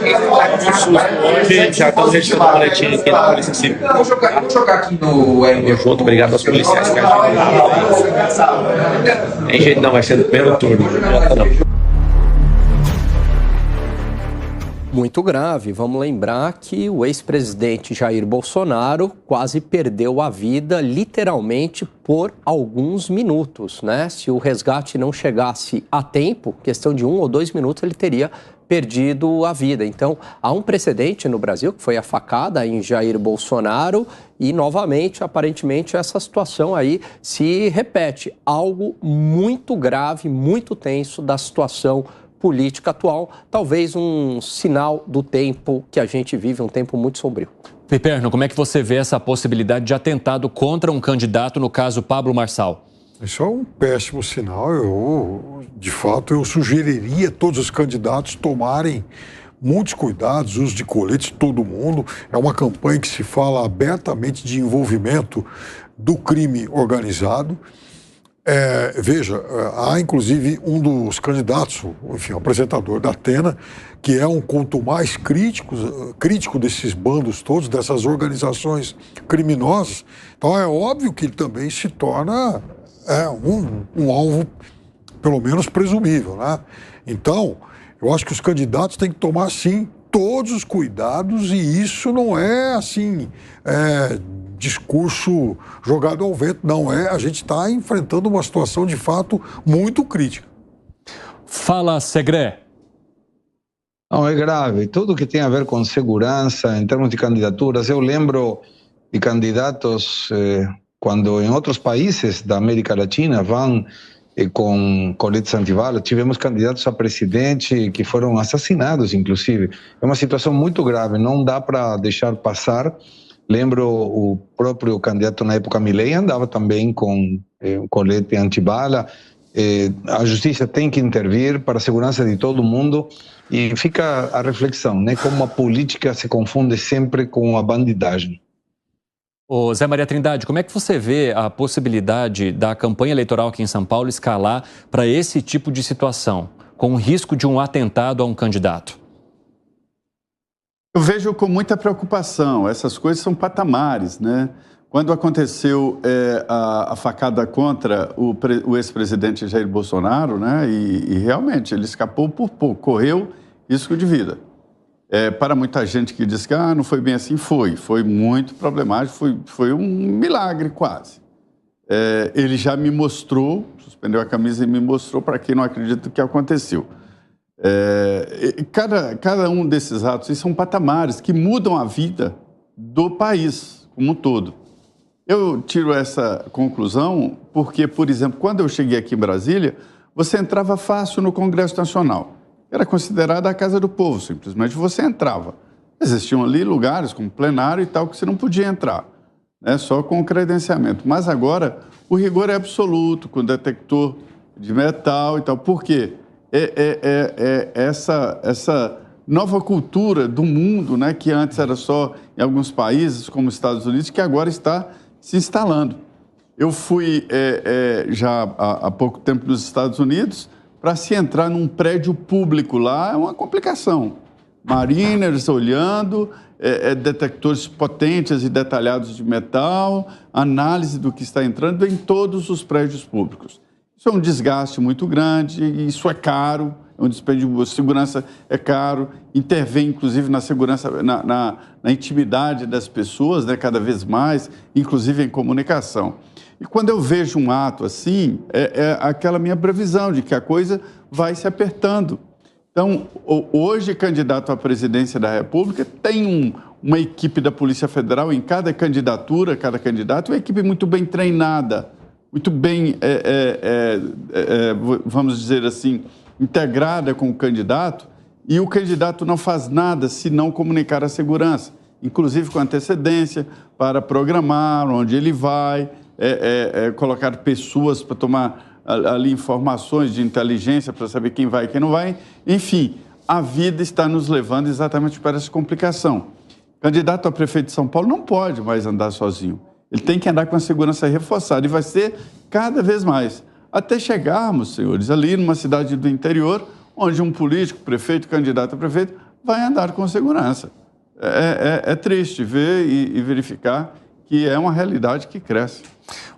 Hoje já estamos registrando o boletim aqui na Polícia Civil. Vou jogar aqui no Tamo junto, obrigado aos policiais que ajudam. Tem jeito não, vai ser no primeiro turno. Muito grave. Vamos lembrar que o ex-presidente Jair Bolsonaro quase perdeu a vida, literalmente, por alguns minutos, né? Se o resgate não chegasse a tempo, questão de 1 ou 2 minutos, ele teria perdido a vida. Então, há um precedente no Brasil, que foi a facada em Jair Bolsonaro, e, novamente, aparentemente, essa situação aí se repete. Algo muito grave, muito tenso da situação política atual, talvez um sinal do tempo que a gente vive, um tempo muito sombrio. Piperno, como é que você vê essa possibilidade de atentado contra um candidato, no caso Pablo Marçal? Isso é um péssimo sinal. De fato, eu sugeriria a todos os candidatos tomarem muitos cuidados, uso de coletes, todo mundo. É uma campanha que se fala abertamente de envolvimento do crime organizado. Veja, há inclusive um dos candidatos, enfim, o apresentador da Atena, que é um quanto mais crítico desses bandos todos, dessas organizações criminosas. Então é óbvio que ele também se torna um alvo, pelo menos presumível, né? Então, eu acho que os candidatos têm que tomar, sim, todos os cuidados, e isso não é, assim, discurso jogado ao vento, não é. A gente está enfrentando uma situação, de fato, muito crítica. Fala, Segré. Não, é grave. Tudo que tem a ver com segurança, em termos de candidaturas, eu lembro de candidatos, quando em outros países da América Latina vão com coletes antibalas, tivemos candidatos a presidente que foram assassinados, inclusive. É uma situação muito grave, não dá para deixar passar. Lembro o próprio candidato na época, Milei, andava também com colete antibala. A justiça tem que intervir para a segurança de todo mundo, e fica a reflexão, né? Como a política se confunde sempre com a bandidagem. Ô Zé Maria Trindade, como é que você vê a possibilidade da campanha eleitoral aqui em São Paulo escalar para esse tipo de situação, com o risco de um atentado a um candidato? Eu vejo com muita preocupação. Essas coisas são patamares, né? Quando aconteceu a facada contra o ex-presidente Jair Bolsonaro, né? E realmente ele escapou por pouco, correu risco de vida. Para muita gente que diz que não foi bem assim, foi muito problemático, foi um milagre quase. Ele já me mostrou, suspendeu a camisa e me mostrou, para quem não acredita, o que aconteceu. Cada um desses atos são patamares que mudam a vida do país como um todo. Eu tiro essa conclusão porque, por exemplo, quando eu cheguei aqui em Brasília, você entrava fácil no Congresso Nacional. Era considerada a casa do povo, simplesmente você entrava. Existiam ali lugares como plenário e tal que você não podia entrar, né? Só com credenciamento. Mas agora o rigor é absoluto, com detector de metal e tal. Por quê? Essa nova cultura do mundo, né, que antes era só em alguns países, como os Estados Unidos, que agora está se instalando. Eu fui já há pouco tempo nos Estados Unidos. Para se entrar num prédio público lá é uma complicação. Mariners olhando, detectores potentes e detalhados de metal, análise do que está entrando em todos os prédios públicos. Isso é um desgaste muito grande, isso é caro, é um dispêndio de segurança, é caro, intervém inclusive na segurança, na intimidade das pessoas, né, cada vez mais, inclusive em comunicação. E quando eu vejo um ato assim, é aquela minha previsão de que a coisa vai se apertando. Então, hoje, candidato à presidência da República, tem uma equipe da Polícia Federal em cada candidatura, cada candidato, uma equipe muito bem treinada, muito bem, vamos dizer assim, integrada com o candidato, e o candidato não faz nada se não comunicar a segurança, inclusive com antecedência, para programar onde ele vai, colocar pessoas para tomar ali informações de inteligência para saber quem vai e quem não vai. Enfim, a vida está nos levando exatamente para essa complicação. Candidato a prefeito de São Paulo não pode mais andar sozinho. Ele tem que andar com a segurança reforçada e vai ser cada vez mais. Até chegarmos, senhores, ali numa cidade do interior, onde um político, prefeito, candidato a prefeito, vai andar com segurança. É triste ver e verificar que é uma realidade que cresce.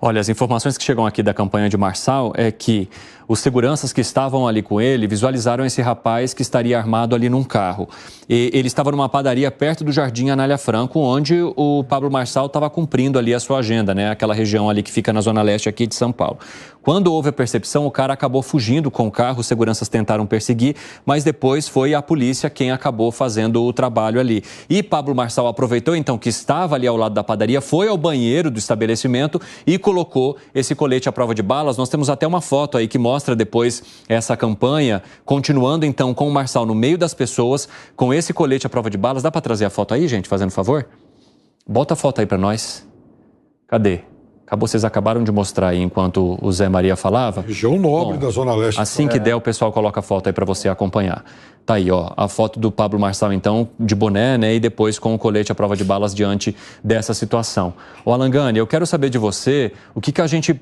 Olha, as informações que chegam aqui da campanha de Marçal é que os seguranças que estavam ali com ele visualizaram esse rapaz que estaria armado ali num carro. E ele estava numa padaria perto do Jardim Anália Franco, onde o Pablo Marçal estava cumprindo ali a sua agenda, né? Aquela região ali que fica na zona leste aqui de São Paulo. Quando houve a percepção, o cara acabou fugindo com o carro, os seguranças tentaram perseguir, mas depois foi a polícia quem acabou fazendo o trabalho ali. E Pablo Marçal aproveitou então que estava ali ao lado da padaria, foi ao banheiro do estabelecimento e colocou esse colete à prova de balas. Nós temos até uma foto aí que mostra depois essa campanha, continuando então com o Marçal no meio das pessoas, com esse colete à prova de balas. Dá para trazer a foto aí, gente, fazendo favor? Bota a foto aí para nós. Cadê? Vocês acabaram de mostrar aí enquanto o Zé Maria falava. Região nobre da Zona Leste. Assim que der, o pessoal coloca a foto aí para você acompanhar. Tá aí, ó, a foto do Pablo Marçal, então, de boné, né, e depois com o colete à prova de balas diante dessa situação. Ô, Alangani, eu quero saber de você o que a gente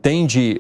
tem de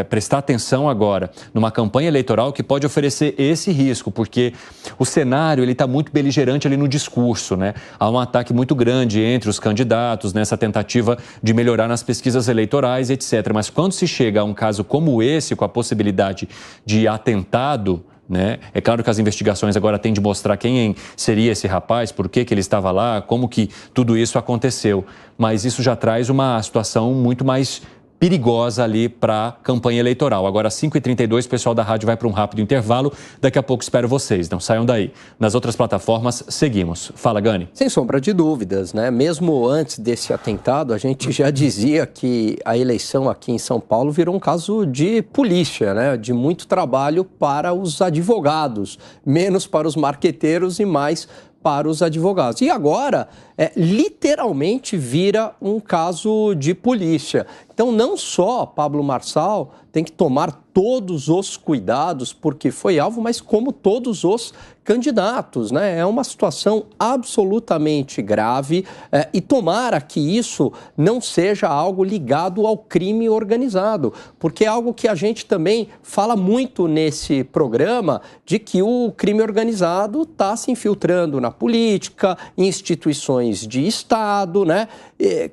prestar atenção agora numa campanha eleitoral que pode oferecer esse risco, porque o cenário ele está muito beligerante ali no discurso, né? Há um ataque muito grande entre os candidatos nessa tentativa de melhorar nas pesquisas eleitorais, etc. Mas quando se chega a um caso como esse, com a possibilidade de atentado, né? É claro que as investigações agora têm de mostrar quem seria esse rapaz, por que ele estava lá, como que tudo isso aconteceu. Mas isso já traz uma situação muito mais perigosa ali para a campanha eleitoral. Agora, às 5h32, o pessoal da rádio vai para um rápido intervalo. Daqui a pouco espero vocês, não saiam daí. Nas outras plataformas, seguimos. Fala, Gani. Sem sombra de dúvidas, né? Mesmo antes desse atentado, a gente já dizia que a eleição aqui em São Paulo virou um caso de polícia, né? De muito trabalho para os advogados, menos para os marqueteiros e mais para os advogados. E agora, literalmente vira um caso de polícia. Então, não só Pablo Marçal tem que tomar todos os cuidados, porque foi alvo, mas como todos os candidatos, né? É uma situação absolutamente grave e tomara que isso não seja algo ligado ao crime organizado, porque é algo que a gente também fala muito nesse programa, de que o crime organizado está se infiltrando na política, em instituições de Estado, né?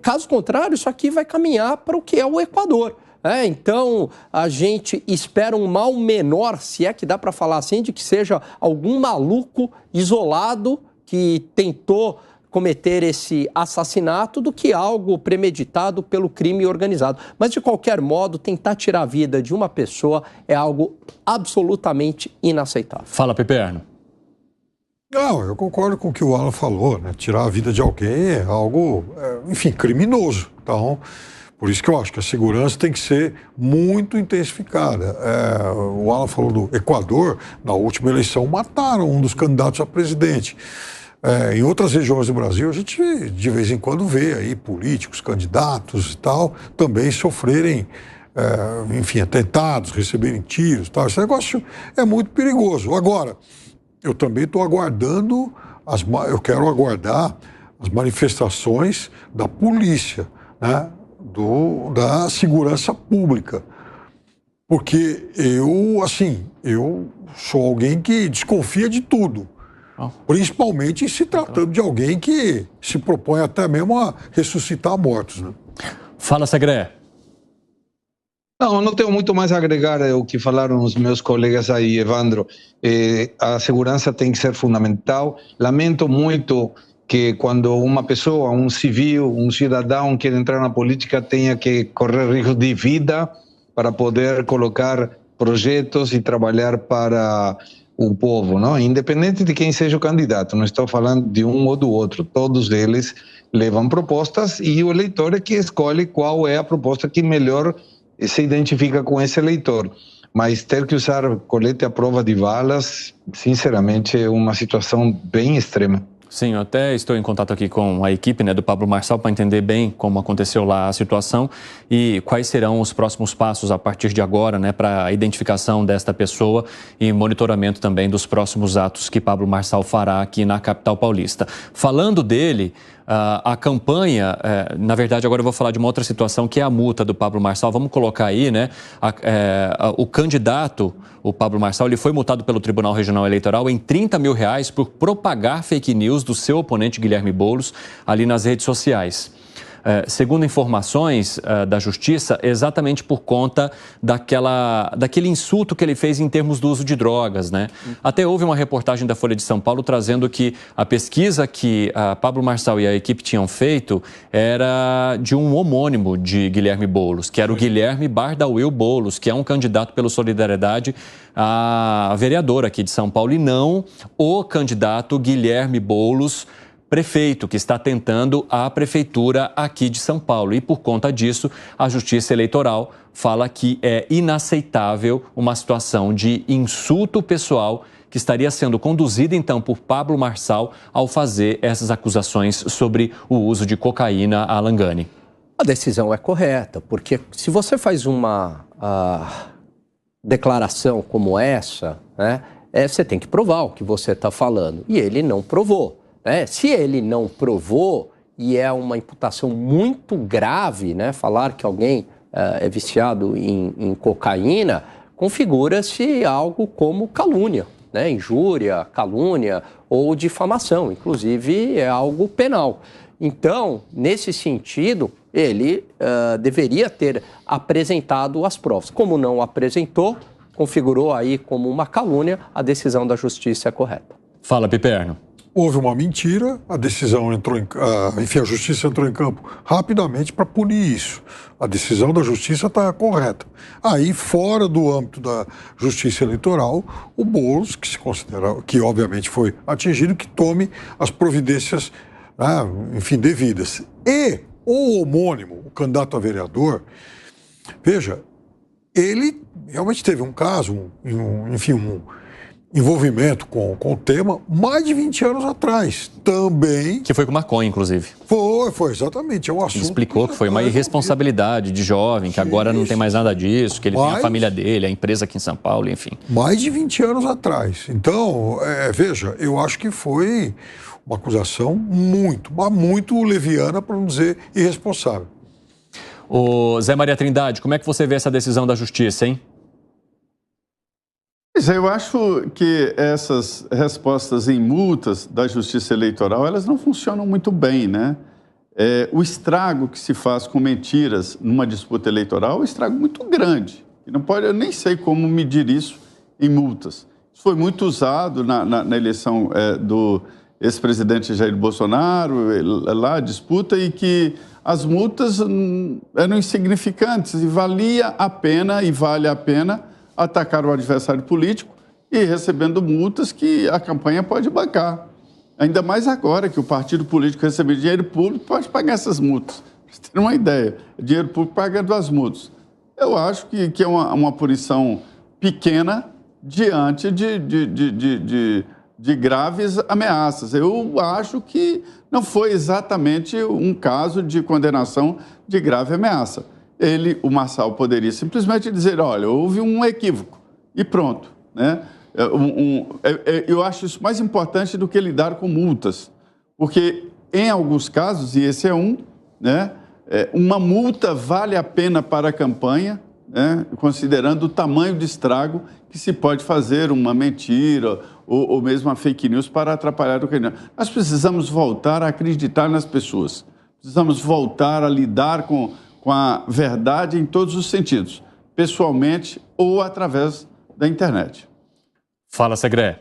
Caso contrário, isso aqui vai caminhar para o que é o Equador. Então, a gente espera um mal menor, se é que dá para falar assim, de que seja algum maluco isolado que tentou cometer esse assassinato do que algo premeditado pelo crime organizado. Mas, de qualquer modo, tentar tirar a vida de uma pessoa é algo absolutamente inaceitável. Fala, Piperno. Não, eu concordo com o que o Alan falou, né? Tirar a vida de alguém é algo, enfim, criminoso. Então, por isso que eu acho que a segurança tem que ser muito intensificada. O Alan falou do Equador, na última eleição mataram um dos candidatos a presidente. Em outras regiões do Brasil, a gente de vez em quando vê aí políticos, candidatos e tal, também sofrerem, enfim, atentados, receberem tiros e tal. Esse negócio é muito perigoso. Agora, eu também estou aguardando, eu quero aguardar as manifestações da polícia, né? Da segurança pública. Porque eu sou alguém que desconfia de tudo. Principalmente se tratando de alguém que se propõe até mesmo a ressuscitar mortos, né? Fala, Segré. Não tenho muito mais a agregar o que falaram os meus colegas aí, Evandro. A segurança tem que ser fundamental. Lamento muito que quando uma pessoa, um civil, um cidadão quer entrar na política tenha que correr risco de vida para poder colocar projetos e trabalhar para o povo, não? Independente de quem seja o candidato, não estou falando de um ou do outro, todos eles levam propostas e o eleitor é que escolhe qual é a proposta que melhor se identifica com esse eleitor. Mas ter que usar colete à prova de balas, sinceramente, é uma situação bem extrema. Sim, eu até estou em contato aqui com a equipe, né, do Pablo Marçal para entender bem como aconteceu lá a situação e quais serão os próximos passos a partir de agora, né, para a identificação desta pessoa e monitoramento também dos próximos atos que Pablo Marçal fará aqui na capital paulista. Falando dele, A campanha, na verdade, agora eu vou falar de uma outra situação, que é a multa do Pablo Marçal. Vamos colocar aí, né? O candidato, o Pablo Marçal, ele foi multado pelo Tribunal Regional Eleitoral em R$30 mil por propagar fake news do seu oponente Guilherme Boulos ali nas redes sociais. Segundo informações da Justiça, exatamente por conta daquele insulto que ele fez em termos do uso de drogas, né? Até houve uma reportagem da Folha de São Paulo trazendo que a pesquisa que Pablo Marçal e a equipe tinham feito era de um homônimo de Guilherme Boulos, que era o Guilherme Bardawil Boulos, que é um candidato pelo Solidariedade a vereador aqui de São Paulo, e não o candidato Guilherme Boulos, prefeito, que está tentando a prefeitura aqui de São Paulo. E por conta disso, a Justiça Eleitoral fala que é inaceitável uma situação de insulto pessoal que estaria sendo conduzida, então, por Pablo Marçal ao fazer essas acusações sobre o uso de cocaína a Langani. A decisão é correta, porque se você faz uma declaração como essa, né, você tem que provar o que você está falando. E ele não provou. Se ele não provou, e é uma imputação muito grave, né, falar que alguém é viciado em cocaína, configura-se algo como calúnia, né, injúria, calúnia ou difamação, inclusive é algo penal. Então, nesse sentido, ele deveria ter apresentado as provas. Como não apresentou, configurou aí como uma calúnia, a decisão da Justiça é correta. Fala, Piperno. Houve uma mentira, a decisão entrou a Justiça entrou em campo rapidamente para punir isso. A decisão da Justiça está correta. Aí, fora do âmbito da Justiça Eleitoral, o Boulos, que se considera, que obviamente foi atingido, que tome as providências, enfim, devidas. E o homônimo, o candidato a vereador, veja, ele realmente teve um caso, um envolvimento com o tema mais de 20 anos atrás. Também... Que foi com maconha, inclusive. Foi, exatamente. É um assunto. Ele explicou que foi uma irresponsabilidade de jovem, que agora não tem mais nada disso, que ele tem a família dele, a empresa aqui em São Paulo, enfim. Mais de 20 anos atrás. Então, veja, eu acho que foi uma acusação muito leviana, para não dizer irresponsável. Ô Zé Maria Trindade, como é que você vê essa decisão da Justiça, hein? Eu acho que essas respostas em multas da Justiça Eleitoral, elas não funcionam muito bem, né? O estrago que se faz com mentiras numa disputa eleitoral é um estrago muito grande. E não pode, eu nem sei como medir isso em multas. Isso foi muito usado na eleição do ex-presidente Jair Bolsonaro, lá a disputa, e que as multas eram insignificantes e valia a pena e vale a pena atacar o adversário político e recebendo multas que a campanha pode bancar. Ainda mais agora que o partido político recebe dinheiro público, pode pagar essas multas. Para você ter uma ideia, dinheiro público pagando as multas. Eu acho que é uma punição pequena diante de graves ameaças. Eu acho que não foi exatamente um caso de condenação de grave ameaça. O Marçal poderia simplesmente dizer, olha, houve um equívoco e pronto, né? Eu acho isso mais importante do que lidar com multas, porque em alguns casos, e esse é um, né, uma multa vale a pena para a campanha, né, considerando o tamanho de estrago que se pode fazer uma mentira ou mesmo uma fake news para atrapalhar o candidato. Nós precisamos voltar a acreditar nas pessoas, precisamos voltar a lidar com a verdade em todos os sentidos, pessoalmente ou através da internet. Fala, Segré.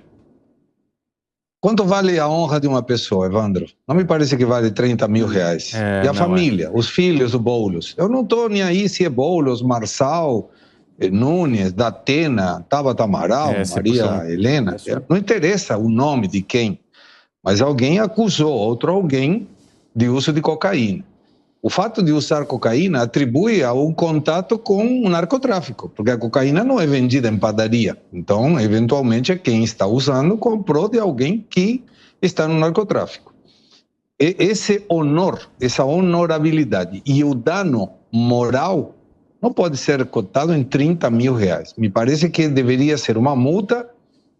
Quanto vale a honra de uma pessoa, Evandro? Não me parece que vale R$30 mil. E a família, os filhos do Boulos. Eu não estou nem aí se é Boulos, Marçal, Nunes, Datena, Tabata Amaral, Maria Helena. Não interessa o nome de quem, mas alguém acusou outro alguém de uso de cocaína. O fato de usar cocaína atribui a um contato com o narcotráfico, porque a cocaína não é vendida em padaria. Então, eventualmente, quem está usando comprou de alguém que está no narcotráfico. Esse honor, essa honorabilidade e o dano moral não pode ser cotado em R$30 mil. Me parece que deveria ser uma multa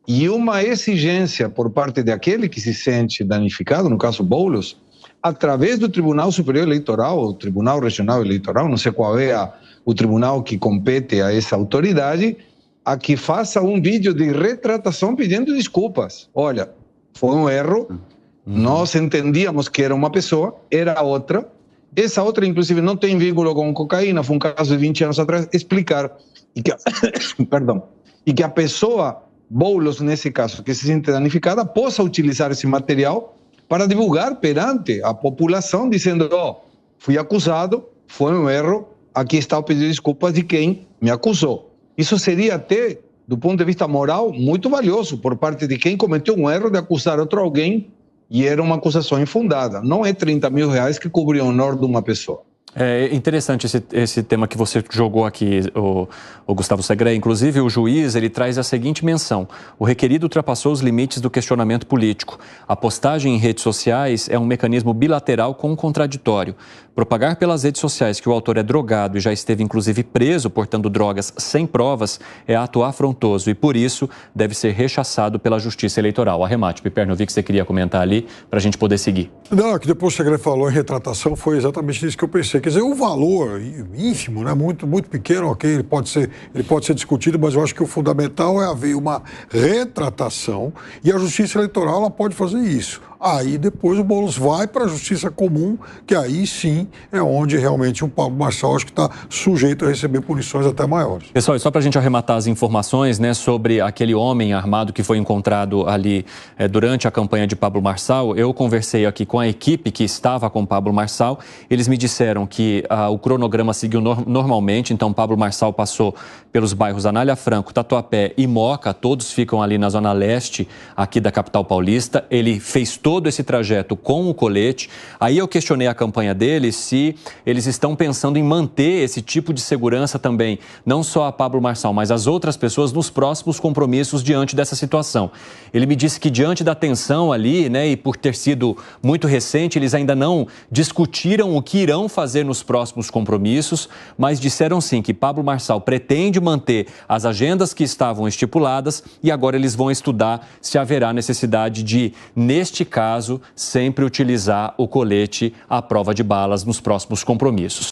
e uma exigência por parte daquele que se sente danificado, no caso Boulos, através do Tribunal Superior Eleitoral, o Tribunal Regional Eleitoral, não sei qual é o tribunal que compete a essa autoridade, a que faça um vídeo de retratação pedindo desculpas. Olha, foi um erro, nós entendíamos que era uma pessoa, era outra. Essa outra, inclusive, não tem vínculo com cocaína, foi um caso de 20 anos atrás. Explicar, e que, perdão, e que a pessoa, Boulos, nesse caso, que se sente danificada, possa utilizar esse material para divulgar perante a população, dizendo, fui acusado, foi um erro, aqui está o pedido de desculpas de quem me acusou. Isso seria até, do ponto de vista moral, muito valioso por parte de quem cometeu um erro de acusar outro alguém e era uma acusação infundada. Não é 30 mil reais que cobre o honor de uma pessoa. É interessante esse tema que você jogou aqui, o Gustavo Segré. Inclusive, o juiz ele traz a seguinte menção: o requerido ultrapassou os limites do questionamento político. A postagem em redes sociais é um mecanismo bilateral com contraditório. Propagar pelas redes sociais que o autor é drogado e já esteve inclusive preso portando drogas sem provas é ato afrontoso e, por isso, deve ser rechaçado pela Justiça Eleitoral. Arremate, Piperno, eu vi que você queria comentar ali para a gente poder seguir. Não, que depois o Segré falou em retratação, foi exatamente isso que eu pensei. Quer dizer, o valor ínfimo, né, muito pequeno, ok, ele pode ser discutido, mas eu acho que o fundamental é haver uma retratação e a Justiça Eleitoral ela pode fazer isso. Aí depois o Boulos vai para a Justiça Comum, que aí sim é onde realmente o Pablo Marçal acho que está sujeito a receber punições até maiores. Pessoal, e só para a gente arrematar as informações, né, sobre aquele homem armado que foi encontrado ali durante a campanha de Pablo Marçal, eu conversei aqui com a equipe que estava com Pablo Marçal. Eles me disseram que o cronograma seguiu normalmente, então Pablo Marçal passou pelos bairros Anália Franco, Tatuapé e Moca, todos ficam ali na zona leste aqui da capital paulista. Ele fez todo esse trajeto com o colete. Aí eu questionei a campanha deles se eles estão pensando em manter esse tipo de segurança também, não só a Pablo Marçal, mas as outras pessoas nos próximos compromissos diante dessa situação. Ele me disse que diante da tensão ali, né, e por ter sido muito recente, eles ainda não discutiram o que irão fazer nos próximos compromissos, mas disseram sim que Pablo Marçal pretende manter as agendas que estavam estipuladas e agora eles vão estudar se haverá necessidade de, neste caso, sempre utilizar o colete à prova de balas nos próximos compromissos.